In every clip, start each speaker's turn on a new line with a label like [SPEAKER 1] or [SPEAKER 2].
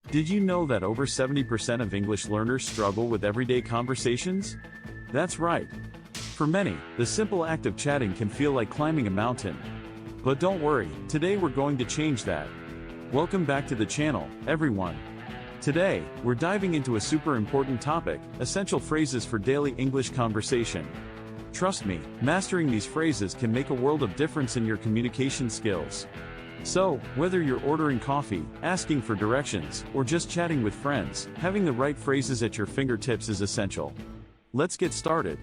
[SPEAKER 1] Did you know that over 70% of English learners struggle with everyday conversations? That's right. For many, the simple act of chatting can feel like climbing a mountain. But don't worry, today we're going to change that. Welcome back to the channel, everyone. Today, we're diving into a super important topic, essential phrases for daily English conversation. Trust me, mastering these phrases can make a world of difference in your communication skills. So, whether you're ordering coffee, asking for directions, or just chatting with friends, having the right phrases at your fingertips is essential. Let's get started.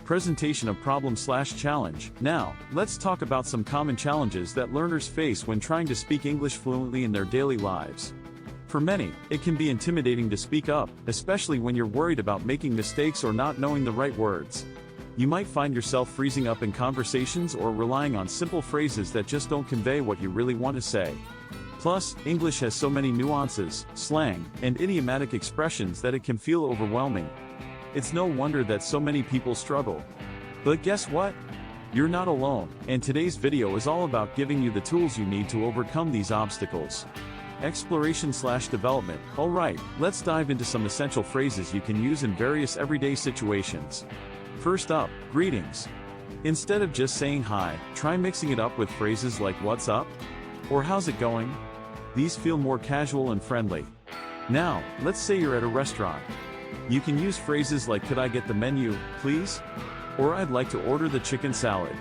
[SPEAKER 1] Presentation of problem/challenge. Now, let's talk about some common challenges that learners face when trying to speak English fluently in their daily lives. For many, it can be intimidating to speak up, especially when you're worried about making mistakes or not knowing the right words. You might find yourself freezing up in conversations or relying on simple phrases that just don't convey what you really want to say. Plus, English has so many nuances, slang, and idiomatic expressions that it can feel overwhelming. It's no wonder that so many people struggle. But guess what? You're not alone, and today's video is all about giving you the tools you need to overcome these obstacles. Exploration/development. Alright, let's dive into some essential phrases you can use in various everyday situations. First up, greetings. Instead of just saying hi, try mixing it up with phrases like "what's up?" or "how's it going?" These feel more casual and friendly. Now, let's say you're at a restaurant. You can use phrases like "could I get the menu, please?" or "I'd like to order the chicken salad."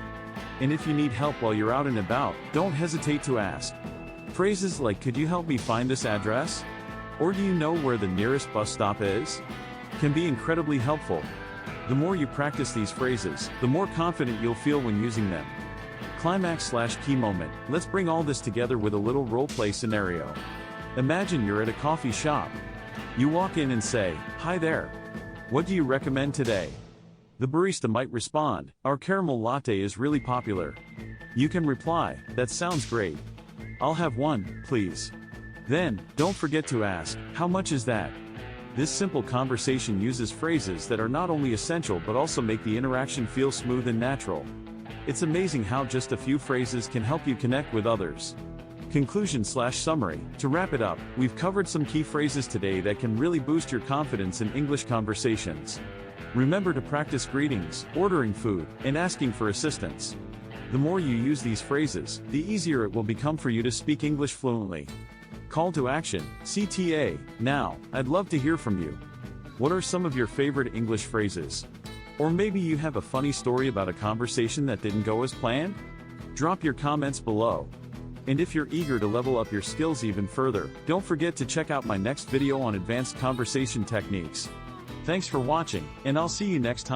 [SPEAKER 1] And if you need help while you're out and about, don't hesitate to ask. Phrases like "could you help me find this address?" or "do you know where the nearest bus stop is?" can be incredibly helpful. The more you practice these phrases, the more confident you'll feel when using them. Climax/key moment. Let's bring all this together with a little role-play scenario. Imagine you're at a coffee shop. You walk in and say, "Hi there. What do you recommend today?" The barista might respond, "Our caramel latte is really popular." You can reply, "That sounds great. I'll have one, please." Then, don't forget to ask, "How much is that?" This simple conversation uses phrases that are not only essential but also make the interaction feel smooth and natural. It's amazing how just a few phrases can help you connect with others. Conclusion/summary. To wrap it up, we've covered some key phrases today that can really boost your confidence in English conversations. Remember to practice greetings, ordering food, and asking for assistance. The more you use these phrases, the easier it will become for you to speak English fluently. Call to action, CTA. Now, I'd love to hear from you. What are some of your favorite English phrases? Or maybe you have a funny story about a conversation that didn't go as planned? Drop your comments below. And if you're eager to level up your skills even further, don't forget to check out my next video on advanced conversation techniques. Thanks for watching, and I'll see you next time.